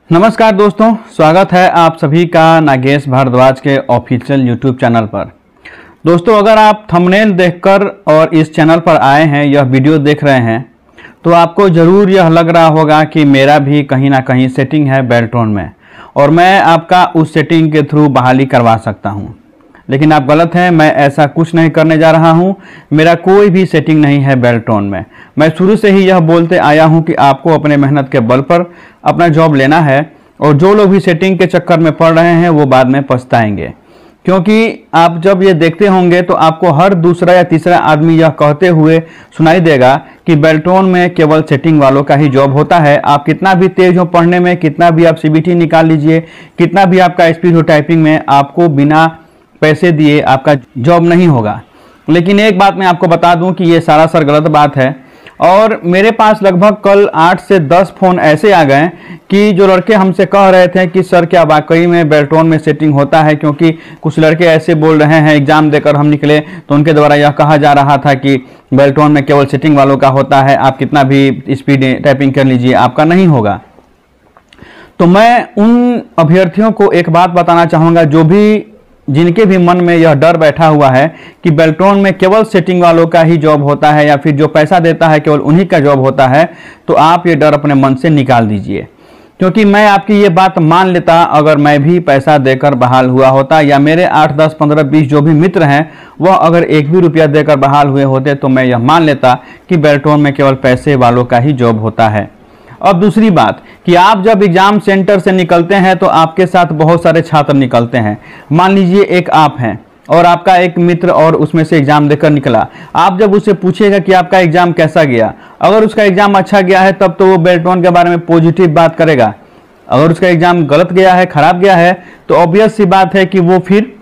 नमस्कार दोस्तों, स्वागत है आप सभी का नागेश भारद्वाज के ऑफिशियल यूट्यूब चैनल पर। दोस्तों, अगर आप थंबनेल देखकर और इस चैनल पर आए हैं, यह वीडियो देख रहे हैं, तो आपको ज़रूर यह लग रहा होगा कि मेरा भी कहीं ना कहीं सेटिंग है बेल्ट्रॉन में और मैं आपका उस सेटिंग के थ्रू बहाली करवा सकता हूं। लेकिन आप गलत हैं, मैं ऐसा कुछ नहीं करने जा रहा हूं। मेरा कोई भी सेटिंग नहीं है बेल्ट्रॉन में। मैं शुरू से ही यह बोलते आया हूं कि आपको अपने मेहनत के बल पर अपना जॉब लेना है और जो लोग भी सेटिंग के चक्कर में पड़ रहे हैं वो बाद में पछताएंगे, क्योंकि आप जब ये देखते होंगे तो आपको हर दूसरा या तीसरा आदमी यह कहते हुए सुनाई देगा कि बेल्ट्रॉन में केवल सेटिंग वालों का ही जॉब होता है। आप कितना भी तेज हो पढ़ने में, कितना भी आप सीबीटी निकाल लीजिए, कितना भी आपका स्पीड हो टाइपिंग में, आपको बिना पैसे दिए आपका जॉब नहीं होगा। लेकिन एक बात मैं आपको बता दूं कि ये सरासर गलत बात है और मेरे पास लगभग कल 8 से 10 फ़ोन ऐसे आ गए कि जो लड़के हमसे कह रहे थे कि सर क्या वाकई में बेल्ट्रॉन में सेटिंग होता है, क्योंकि कुछ लड़के ऐसे बोल रहे हैं, एग्ज़ाम देकर हम निकले तो उनके द्वारा यह कहा जा रहा था कि बेल्ट्रॉन में केवल सेटिंग वालों का होता है, आप कितना भी स्पीड टाइपिंग कर लीजिए आपका नहीं होगा। तो मैं उन अभ्यर्थियों को एक बात बताना चाहूँगा, जिनके भी मन में यह डर बैठा हुआ है कि बेल्ट्रॉन में केवल सेटिंग वालों का ही जॉब होता है या फिर जो पैसा देता है केवल उन्हीं का जॉब होता है, तो आप ये डर अपने मन से निकाल दीजिए। क्योंकि मैं आपकी ये बात मान लेता अगर मैं भी पैसा देकर बहाल हुआ होता, या मेरे 8, 10, 15, 20 जो भी मित्र हैं वह अगर एक भी रुपया देकर बहाल हुए होते, तो मैं यह मान लेता कि बेल्ट्रॉन में केवल पैसे वालों का ही जॉब होता है। अब दूसरी बात कि आप जब एग्जाम सेंटर से निकलते हैं तो आपके साथ बहुत सारे छात्र निकलते हैं। मान लीजिए एक आप हैं और आपका एक मित्र और उसमें से एग्जाम देकर निकला। आप जब उससे पूछेगा कि आपका एग्जाम कैसा गया, अगर उसका एग्जाम अच्छा गया है तब तो वो बेल्ट्रॉन के बारे में पॉजिटिव बात करेगा। अगर उसका एग्जाम गलत गया है, खराब गया है, तो ऑब्वियस सी बात है कि वो फिर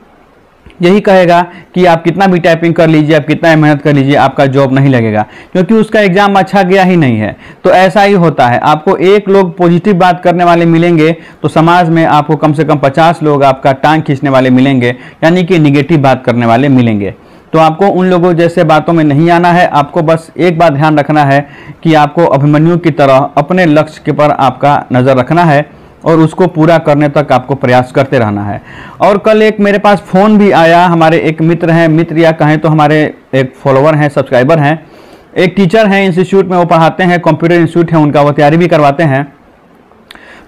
यही कहेगा कि आप कितना भी टाइपिंग कर लीजिए, आप कितना मेहनत कर लीजिए, आपका जॉब नहीं लगेगा, क्योंकि उसका एग्जाम अच्छा गया ही नहीं है। तो ऐसा ही होता है, आपको एक लोग पॉजिटिव बात करने वाले मिलेंगे तो समाज में आपको कम से कम 50 लोग आपका टांग खींचने वाले मिलेंगे, यानी कि निगेटिव बात करने वाले मिलेंगे। तो आपको उन लोगों जैसे बातों में नहीं आना है। आपको बस एक बात ध्यान रखना है कि आपको अभिमन्यु की तरह अपने लक्ष्य के पर आपका नज़र रखना है और उसको पूरा करने तक आपको प्रयास करते रहना है। और कल एक मेरे पास फ़ोन भी आया, हमारे एक मित्र हैं, मित्र या कहें तो हमारे एक फॉलोवर हैं, सब्सक्राइबर हैं, एक टीचर हैं इंस्टीट्यूट में, वो पढ़ाते हैं, कंप्यूटर इंस्टीट्यूट है उनका, वो तैयारी भी करवाते हैं।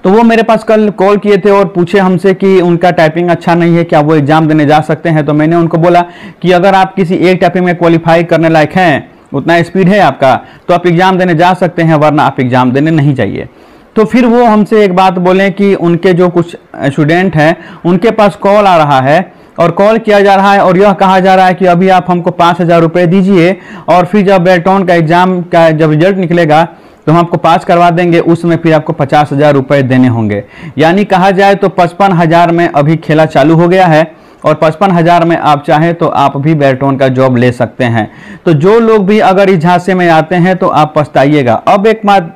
तो वो मेरे पास कल कॉल किए थे और पूछे हमसे कि उनका टाइपिंग अच्छा नहीं है, क्या वो एग्ज़ाम देने जा सकते हैं। तो मैंने उनको बोला कि अगर आप किसी एक टाइपिंग में क्वालिफाई करने लायक हैं, उतना स्पीड है आपका, तो आप एग्ज़ाम देने जा सकते हैं, वरना आप एग्ज़ाम देने नहीं चाहिए। तो फिर वो हमसे एक बात बोले कि उनके जो कुछ स्टूडेंट हैं उनके पास कॉल आ रहा है और कॉल किया जा रहा है और यह कहा जा रहा है कि अभी आप हमको 5,000 रुपये दीजिए और फिर जब बेल्ट्रॉन का एग्ज़ाम का जब रिजल्ट निकलेगा तो हम आपको पास करवा देंगे, उस समय फिर आपको 50,000 रुपये देने होंगे। यानी कहा जाए तो 55,000 में अभी खेला चालू हो गया है और 55,000 में आप चाहें तो आप भी बेल्ट्रॉन का जॉब ले सकते हैं। तो जो लोग भी अगर इस झांसे में आते हैं तो आप पछताइएगा। अब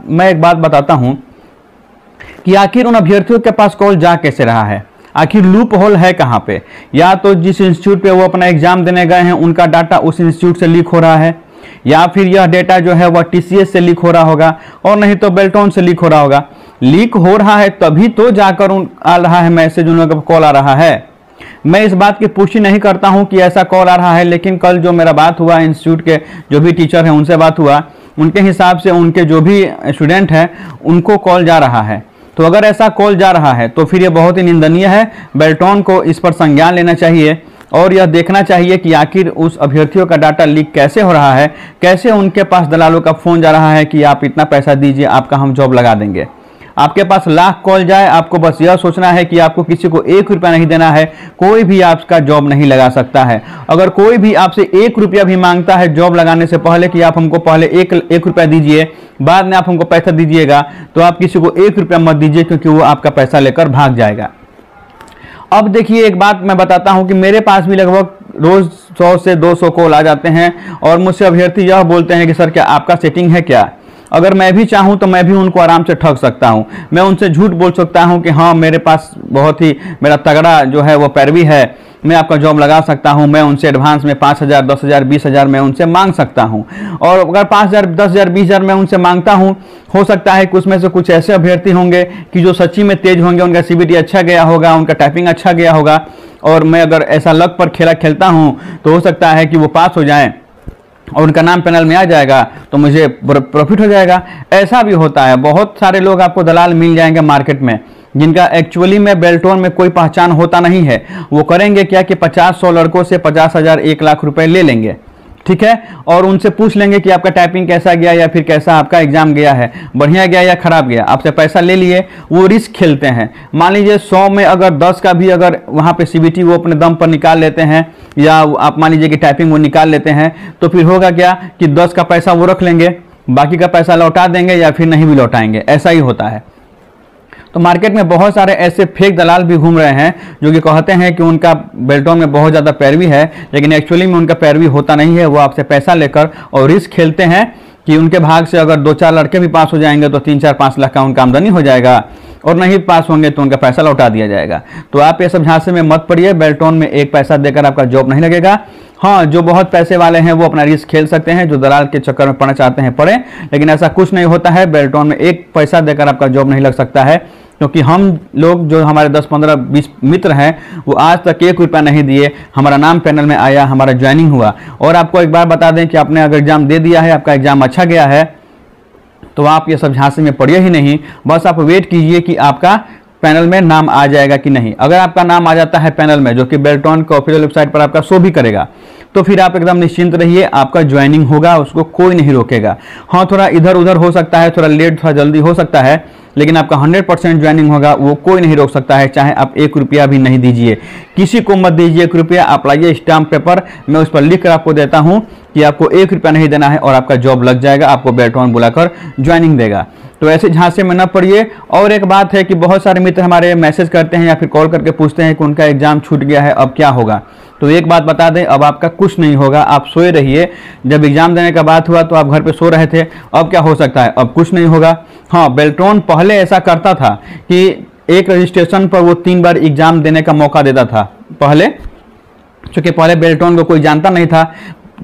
मैं एक बात बताता हूँ कि आखिर उन अभ्यर्थियों के पास कॉल जा कैसे रहा है, आखिर लूप होल है कहाँ पे। या तो जिस इंस्टीट्यूट पे वो अपना एग्जाम देने गए हैं उनका डाटा उस इंस्टीट्यूट से लीक हो रहा है, या फिर यह डेटा जो है वह टीसीएस से लीक हो रहा होगा और नहीं तो बेल्ट्रॉन से लीक हो रहा होगा। लीक हो रहा है तभी तो जाकर आ रहा है मैसेज, उन लोगों का कॉल आ रहा है। मैं इस बात की पुष्टि नहीं करता हूं कि ऐसा कॉल आ रहा है, लेकिन कल जो मेरा बात हुआ इंस्टीट्यूट के जो भी टीचर हैं उनसे बात हुआ, उनके हिसाब से उनके जो भी स्टूडेंट हैं उनको कॉल जा रहा है। तो अगर ऐसा कॉल जा रहा है तो फिर ये बहुत ही निंदनीय है। बेल्ट्रॉन को इस पर संज्ञान लेना चाहिए और यह देखना चाहिए कि आखिर उस अभ्यर्थियों का डाटा लीक कैसे हो रहा है, कैसे उनके पास दलालों का फ़ोन जा रहा है कि आप इतना पैसा दीजिए, आपका हम जॉब लगा देंगे। आपके पास लाख कॉल जाए, आपको बस यह सोचना है कि आपको किसी को 1 रुपया नहीं देना है, कोई भी आपका जॉब नहीं लगा सकता है। अगर कोई भी आपसे 1 रुपया भी मांगता है जॉब लगाने से पहले कि आप हमको पहले 1 रुपया दीजिए, बाद में आप हमको पैसा दीजिएगा, तो आप किसी को 1 रुपया मत दीजिए, क्योंकि वो आपका पैसा लेकर भाग जाएगा। अब देखिए एक बात मैं बताता हूं कि मेरे पास भी लगभग रोज 100 से 200 कॉल आ जाते हैं और मुझसे अभ्यर्थी यह बोलते हैं कि सर क्या आपका सेटिंग है क्या। अगर मैं भी चाहूं तो मैं भी उनको आराम से ठग सकता हूं, मैं उनसे झूठ बोल सकता हूं कि हाँ मेरे पास बहुत ही मेरा तगड़ा जो है वो पैरवी है मैं आपका जॉब लगा सकता हूं, मैं उनसे एडवांस में 5,000, 10,000, 20,000 मैं उनसे मांग सकता हूं। और अगर 5,000, 10,000, 20,000 मैं उनसे मांगता हूं, हो सकता है कि उसमें से कुछ ऐसे अभ्यर्थी होंगे कि जो सच्ची में तेज होंगे, उनका CBT अच्छा गया होगा, उनका टाइपिंग अच्छा गया होगा, और मैं अगर ऐसा लक पर खेला खेलता हूं तो हो सकता है कि वो पास हो जाएं और उनका नाम पैनल में आ जाएगा, तो मुझे प्रॉफिट हो जाएगा। ऐसा भी होता है, बहुत सारे लोग आपको दलाल मिल जाएंगे मार्केट में जिनका एक्चुअली में बेल्टोन में कोई पहचान होता नहीं है। वो करेंगे क्या कि 50-100 लड़कों से 50,000, 1,00,000 रुपए ले लेंगे, ठीक है, और उनसे पूछ लेंगे कि आपका टाइपिंग कैसा गया या फिर कैसा आपका एग्जाम गया है, बढ़िया गया या खराब गया। आपसे पैसा ले लिए, वो रिस्क खेलते हैं। मान लीजिए 100 में अगर 10 का भी अगर वहाँ पे CBT वो अपने दम पर निकाल लेते हैं, या आप मान लीजिए कि टाइपिंग वो निकाल लेते हैं, तो फिर होगा क्या कि 10 का पैसा वो रख लेंगे, बाकी का पैसा लौटा देंगे या फिर नहीं भी लौटाएंगे। ऐसा ही होता है। तो मार्केट में बहुत सारे ऐसे फेक दलाल भी घूम रहे हैं जो कि कहते हैं कि उनका बेल्टोन में बहुत ज़्यादा पैरवी है, लेकिन एक्चुअली में उनका पैरवी होता नहीं है। वो आपसे पैसा लेकर और रिस्क खेलते हैं कि उनके भाग से अगर 2-4 लड़के भी पास हो जाएंगे तो 3-4-5 लाख का उनका आमदनी हो जाएगा, और नहीं पास होंगे तो उनका पैसा लौटा दिया जाएगा। तो आप ये सब झांसे में मत पड़िए। बेल्टोन में एक पैसा देकर आपका जॉब नहीं लगेगा। हाँ, जो बहुत पैसे वाले हैं वो अपना रिस्क खेल सकते हैं, जो दलाल के चक्कर में पड़ना चाहते हैं पड़े, लेकिन ऐसा कुछ नहीं होता है। बेल्टोन में एक पैसा देकर आपका जॉब नहीं लग सकता है, क्योंकि हम लोग जो हमारे 10, 15, 20 मित्र हैं वो आज तक 1 रुपया नहीं दिए। हमारा नाम पैनल में आया, हमारा ज्वाइनिंग हुआ। और आपको एक बार बता दें कि आपने अगर एग्जाम दे दिया है, आपका एग्जाम अच्छा गया है, तो आप ये सब झांसे में पड़िए ही नहीं। बस आप वेट कीजिए कि आपका पैनल में नाम आ जाएगा कि नहीं। अगर आपका नाम आ जाता है पैनल में, जो कि बेल्टोन के ऑफिशियल वेबसाइट पर आपका शो भी करेगा, तो फिर आप एकदम निश्चिंत रहिए, आपका ज्वाइनिंग होगा, उसको कोई नहीं रोकेगा। हाँ, थोड़ा इधर उधर हो सकता है, थोड़ा लेट, थोड़ा जल्दी हो सकता है, लेकिन आपका 100% ज्वाइनिंग होगा, वो कोई नहीं रोक सकता है। चाहे आप 1 रुपया भी नहीं दीजिए, किसी को मत दीजिए 1 रुपया। आप लाइए स्टाम्प पेपर, मैं उस पर लिख कर आपको देता हूँ कि आपको 1 रुपया नहीं देना है और आपका जॉब लग जाएगा, आपको बेल्टोन बुलाकर ज्वाइनिंग देगा। तो ऐसे झांसे में न पड़िए। और एक बात है कि बहुत सारे मित्र हमारे मैसेज करते हैं या फिर कॉल करके पूछते हैं कि उनका एग्जाम छूट गया है, अब क्या होगा। तो एक बात बता दें, अब आपका कुछ नहीं होगा, आप सोए रहिए। जब एग्जाम देने का बात हुआ तो आप घर पे सो रहे थे, अब क्या हो सकता है, अब कुछ नहीं होगा। हाँ, बेल्टोन पहले ऐसा करता था कि एक रजिस्ट्रेशन पर वो 3 बार एग्जाम देने का मौका देता था पहले, क्योंकि पहले बेल्टोन को कोई जानता नहीं था।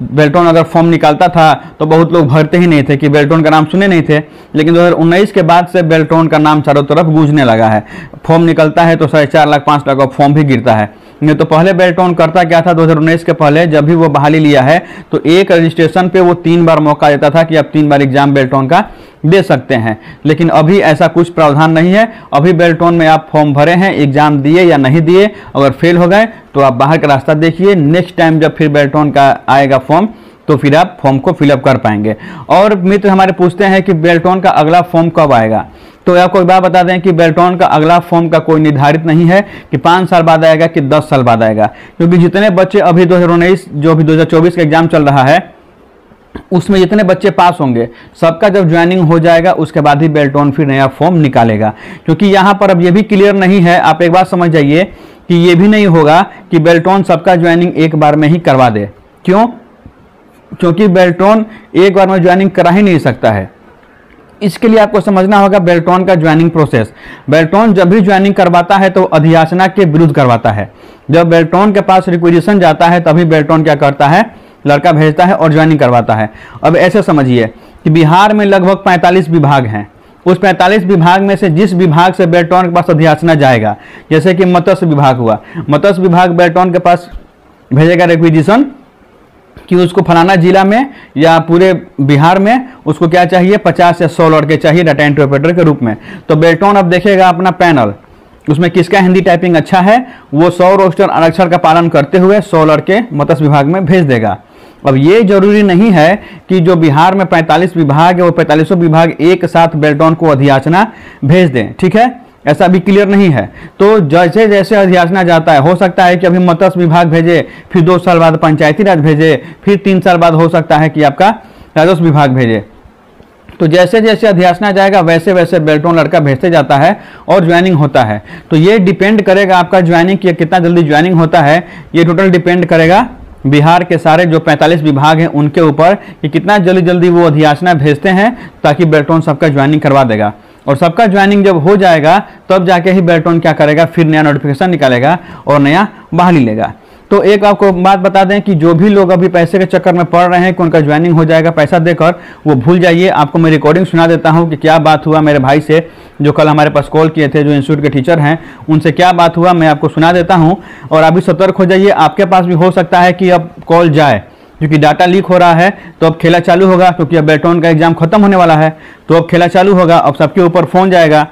बेल्टोन अगर फॉर्म निकालता था तो बहुत लोग भरते ही नहीं थे, कि बेल्टोन का नाम सुने नहीं थे। लेकिन 2019 के बाद से बेल्टोन का नाम चारों तरफ गूंजने लगा है। फॉर्म निकलता है तो 4.5 लाख 5 लाख का फॉर्म भी गिरता है। नहीं तो पहले बेल्टोन करता क्या था, 2019 के पहले जब भी वो बहाली लिया है तो एक रजिस्ट्रेशन पे वो 3 बार मौका देता था कि आप 3 बार एग्जाम बेल्टोन का दे सकते हैं। लेकिन अभी ऐसा कुछ प्रावधान नहीं है। अभी बेल्टोन में आप फॉर्म भरे हैं, एग्जाम दिए या नहीं दिए, अगर फेल हो गए तो आप बाहर का रास्ता देखिए। नेक्स्ट टाइम जब फिर बेल्टोन का आएगा फॉर्म तो फिर आप फॉर्म को फिलअप कर पाएंगे। और मित्र हमारे पूछते हैं कि बेल्टोन का अगला फॉर्म कब आएगा, तो आपको एक बात बता दें कि बेल्टोन का अगला फॉर्म का कोई निर्धारित नहीं है कि 5 साल बाद आएगा कि 10 साल बाद आएगा। क्योंकि जितने बच्चे अभी 2019 जो अभी 2024 का एग्जाम चल रहा है उसमें जितने बच्चे पास होंगे सबका जब ज्वाइनिंग हो जाएगा उसके बाद ही बेल्टोन फिर नया फॉर्म निकालेगा। क्योंकि यहाँ पर अब ये भी क्लियर नहीं है, आप एक बात समझ जाइए कि ये भी नहीं होगा कि बेल्टोन सबका ज्वाइनिंग एक बार में ही करवा दे। क्यों? क्योंकि बेल्टोन एक बार में ज्वाइनिंग करा ही नहीं सकता है। इसके लिए आपको समझना होगा बेल्टोन का ज्वाइनिंग प्रोसेस। बेल्टोन जब भी ज्वाइनिंग करवाता है तो अधियाचना के विरुद्ध करवाता है। जब बेल्टोन के पास रिक्वेजिशन जाता है तभी बेल्टोन क्या करता है, लड़का भेजता है और ज्वाइनिंग करवाता है। अब ऐसे समझिए कि बिहार में लगभग 45 विभाग हैं। उस 45 विभाग में से जिस विभाग से बेल्टोन के पास अधियाचना जाएगा, जैसे कि मत्स्य विभाग हुआ, मत्स्य विभाग बेल्टोन के पास भेजेगा रिक्वेजिशन कि उसको फलाना जिला में या पूरे बिहार में उसको क्या चाहिए, 50 या 100 लड़के चाहिए डाटा एंट्री ऑपरेटर के रूप में। तो बेल्टोन अब देखेगा अपना पैनल, उसमें किसका हिंदी टाइपिंग अच्छा है, वो 100 रोस्टर आरक्षण का पालन करते हुए 100 लड़के मत्स्य विभाग में भेज देगा। अब ये जरूरी नहीं है कि जो बिहार में 45 विभाग है वो 45 विभाग एक साथ बेल्टोन को अधियाचना भेज दें, ठीक है, ऐसा भी क्लियर नहीं है। तो जैसे जैसे अधियाचना जाता है, हो सकता है कि अभी मत्स्य विभाग भेजे, फिर 2 साल बाद पंचायती राज भेजे, फिर 3 साल बाद हो सकता है कि आपका राजस्व विभाग भेजे। तो जैसे जैसे अधियाचना जाएगा वैसे वैसे बेल्टोन लड़का भेजते जाता है और ज्वाइनिंग होता है। तो ये डिपेंड करेगा आपका ज्वाइनिंग कि कितना जल्दी ज्वाइनिंग होता है, ये टोटल डिपेंड करेगा बिहार के सारे जो 45 विभाग हैं उनके ऊपर कि कितना जल्दी जल्दी वो अधियाचना भेजते हैं, ताकि बेल्टोन सबका ज्वाइनिंग करवा देगा। और सबका ज्वाइनिंग जब हो जाएगा तब जाके ही बेल्टोन क्या करेगा, फिर नया नोटिफिकेशन निकालेगा और नया बहाली लेगा। तो एक आपको बात बता दें कि जो भी लोग अभी पैसे के चक्कर में पड़ रहे हैं कि उनका ज्वाइनिंग हो जाएगा पैसा देकर, वो भूल जाइए। आपको मैं रिकॉर्डिंग सुना देता हूं कि क्या बात हुआ मेरे भाई से, जो कल हमारे पास कॉल किए थे, जो इंस्टीट्यूट के टीचर हैं, उनसे क्या बात हुआ मैं आपको सुना देता हूं। और अभी सतर्क हो जाइए, आपके पास भी हो सकता है कि अब कॉल जाए, क्योंकि डाटा लीक हो रहा है। तो अब खेला चालू होगा, क्योंकि अब बेल्टॉन का एग्जाम खत्म होने वाला है, तो अब खेला चालू होगा। अब सबके ऊपर फ़ोन जाएगा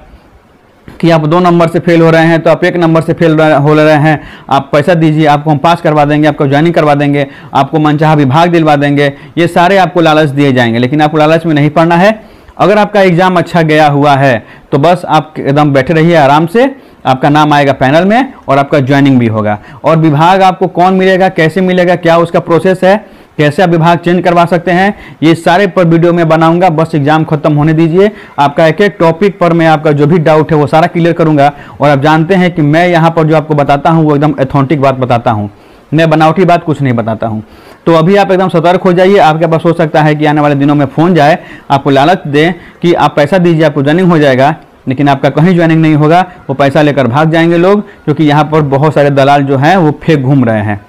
कि आप 2 नंबर से फेल हो रहे हैं, तो आप 1 नंबर से फेल हो रहे हैं, आप पैसा दीजिए, आपको हम पास करवा देंगे, आपको ज्वाइनिंग करवा देंगे, आपको मनचाहा विभाग दिलवा देंगे। ये सारे आपको लालच दिए जाएंगे, लेकिन आपको लालच में नहीं पड़ना है। अगर आपका एग्जाम अच्छा गया हुआ है तो बस आप एकदम बैठे रहिए आराम से, आपका नाम आएगा पैनल में और आपका ज्वाइनिंग भी होगा। और विभाग आपको कौन मिलेगा, कैसे मिलेगा, क्या उसका प्रोसेस है, कैसे आप विभाग चेंज करवा सकते हैं, ये सारे पर वीडियो में बनाऊंगा। बस एग्जाम खत्म होने दीजिए, आपका एक एक टॉपिक पर मैं आपका जो भी डाउट है वो सारा क्लियर करूंगा। और आप जानते हैं कि मैं यहाँ पर जो आपको बताता हूँ वो एकदम ऑथेंटिक बात बताता हूँ, मैं बनावटी बात कुछ नहीं बताता हूँ। तो अभी आप एकदम सतर्क हो जाइए। आपके पास हो सकता है कि आने वाले दिनों में फ़ोन जाए, आपको लालच दें कि आप पैसा दीजिए, आपको ज्वाइनिंग हो जाएगा, लेकिन आपका कहीं ज्वाइनिंग नहीं होगा, वो पैसा लेकर भाग जाएंगे लोग, क्योंकि यहाँ पर बहुत सारे दलाल जो हैं वो फेक घूम रहे हैं।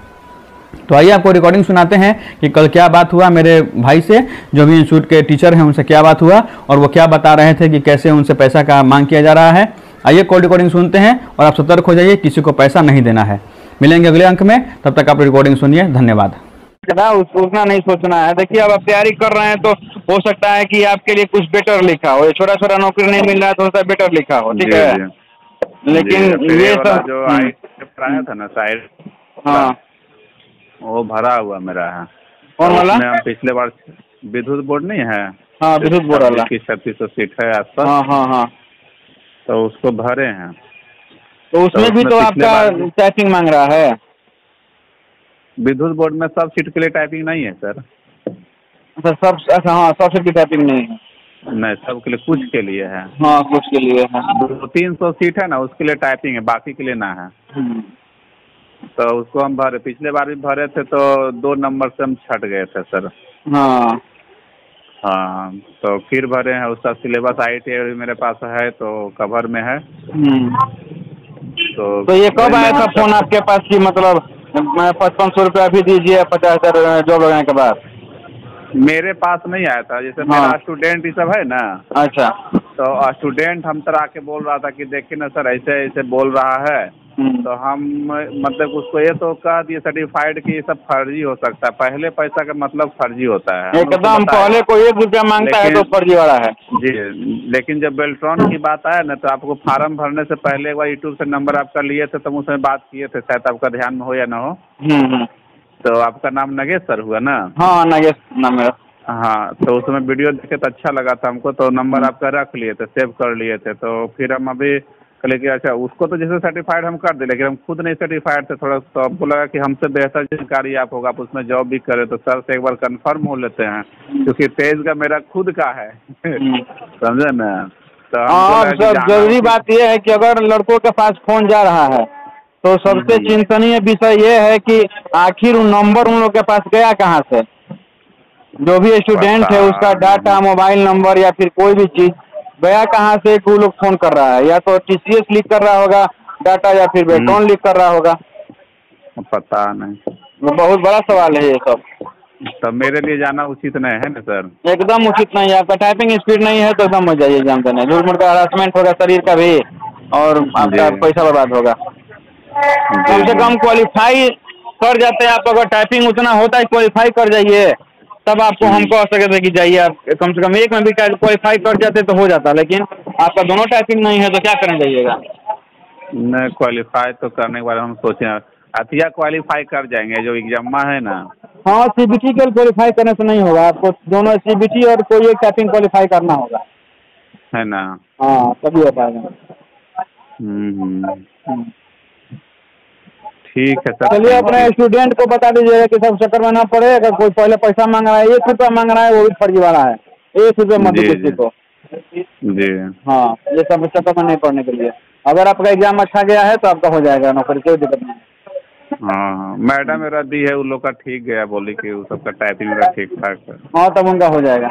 तो आइए आपको रिकॉर्डिंग सुनाते हैं कि कल क्या बात हुआ मेरे भाई से, जो भी इंस्टीट्यूट के टीचर हैं उनसे क्या बात हुआ और वो क्या बता रहे थे कि कैसे उनसे पैसा का मांग किया जा रहा है। आइए कॉल रिकॉर्डिंग सुनते हैं और आप सतर्क हो जाइए, किसी को पैसा नहीं देना है। मिलेंगे अगले अंक में, तब तक आप रिकॉर्डिंग सुनिए। धन्यवाद। उतना नहीं सोचना है। देखिए अब आप तैयारी कर रहे हैं तो हो सकता है कि आपके लिए कुछ बेटर लिखा हो, ये छोटा छोटा नौकरी नहीं मिल रहा है तो उसका बेटर लिखा हो, ठीक है। लेकिन ये सब जो आया था ना साइड, हाँ वो भरा हुआ मेरा है। कौन वाला? पिछले बार विद्युत बोर्ड नहीं है, हाँ विद्युत बोर्ड वाला 3600 सीट है आसपास। हाँ हाँ हाँ, तो उसको भरे हैं। तो उसमें भी तो आपका टाइपिंग मांग रहा है। विद्युत बोर्ड में सब सीट के लिए टाइपिंग नहीं है सर। अच्छा सब, अच्छा हाँ सब सीट की टाइपिंग नहीं है। नहीं, सब के लिए, कुछ के लिए है। हाँ कुछ के लिए है। 200-300 सीट है ना, उसके लिए टाइपिंग है, बाकी के लिए ना है। तो उसको हम भरे, पिछले बार भी भरे थे तो 2 नंबर से हम छट गए थे सर। हाँ हाँ, तो फिर भरे हैं। उसका सिलेबस IIT मेरे पास है, तो कवर में है। तो ये कब आया था फोन आपके पास कि मतलब 5500 रुपया भी दीजिए 50,000 जॉब लगाने के बाद? मेरे पास नहीं आया था, जैसे मेरा स्टूडेंट ये सब है ना। अच्छा, तो स्टूडेंट हम तरह आके बोल रहा था कि देखिए ना सर ऐसे ऐसे बोल रहा है, तो हम मतलब उसको ये तो कह दिए सर्टिफाइड कि ये सब फर्जी हो सकता है। पहले पैसा का मतलब फर्जी होता है एकदम। पहले कोई 1 रुपया मांगता है तो फर्जी वाला है जी। लेकिन जब बेल्ट्रॉन की बात आया ना, तो आपको फार्म भरने से पहले एक बार यूट्यूब से नंबर आपका लिए थे, तो उसमें बात किए थे, शायद आपका ध्यान में हो या ना हो। तो आपका नाम नगेश सर हुआ ना? हाँ नगेश नाम मेरा। हाँ, तो उसमें वीडियो देखे तो अच्छा लगा था हमको, तो नंबर आपका रख लिए थे, सेव कर लिए थे। तो फिर हम अभी कल कि अच्छा उसको तो जैसे सर्टिफाइड हम कर दे, लेकिन हम खुद नहीं सर्टिफाइड थे थोड़ा, तो हमको लगा कि हमसे बेहतर जानकारी आप होगा, आप उसमें जॉब भी करें, तो सर से एक बार कंफर्म हो लेते हैं, क्योंकि तेज का मेरा खुद का है समझे ना। तो सर जरूरी बात यह है कि अगर लड़कों के पास फोन जा रहा है तो सबसे चिंतनीय विषय ये है कि आखिर उन नंबर उन लोग के पास गया कहाँ से। जो भी स्टूडेंट है उसका डाटा, मोबाइल नंबर या फिर कोई भी चीज गया कहाँ से, वो लोग फोन कर रहा है, या तो TCS लीक कर रहा होगा डाटा, या फिर बेल्ट्रॉन लीक कर रहा होगा, पता नहीं। वो बहुत बड़ा सवाल है ये सब। तब मेरे लिए जाना उचित नहीं है ना सर? एकदम उचित नहीं है। आपका टाइपिंग स्पीड नहीं है तो एकदम मत जाइए एग्जाम देने। झूठ मूठ का हरासमेंट होगा शरीर का भी, और आपका पैसा बर्बाद होगा। कम से कम क्वालिफाई कर जाते हैं आप। अगर टाइपिंग उतना होता है क्वालिफाई कर जाइए, तब आपको हम कह सकते थे कि जाइए। आप कम से कम एक में भी क्वालिफाई कर जाते तो हो जाता, लेकिन आपका दोनों टाइपिंग नहीं है तो क्या करने जाइएगा। नहीं, क्वालिफाई तो करने के बारे में हम सोचे, अतिया क्वालिफाई कर जाएंगे जो एग्जाम है ना। हाँ CBT के क्वालिफाई करने से नहीं होगा, आपको दोनों CBT और कोई एक टाइपिंग क्वालिफाई करना होगा, है ना। हाँ तभी हो पाएगा। ठीक है सर। चलिए अपने स्टूडेंट को बता दीजिएगा कि सब चक्कर में ना पड़े। अगर कोई पहले पैसा मांग रहा है, 1 रुपया मांग रहा है, वो भी फर्जी वाला है। 1 रुपया मत दो किसी को जी। हाँ, ये सब चक्कर में नहीं पड़ने के लिए। अगर आपका एग्जाम अच्छा गया है तो आपका हो जाएगा नौकरी, कोई दिक्कत नहीं। हाँ, मैडम मेरा दी है, उन लोग का ठीक गया, बोली कि वो सबका टाइपिंग मेरा ठीक ठाक है। हाँ तब उनका हो जाएगा।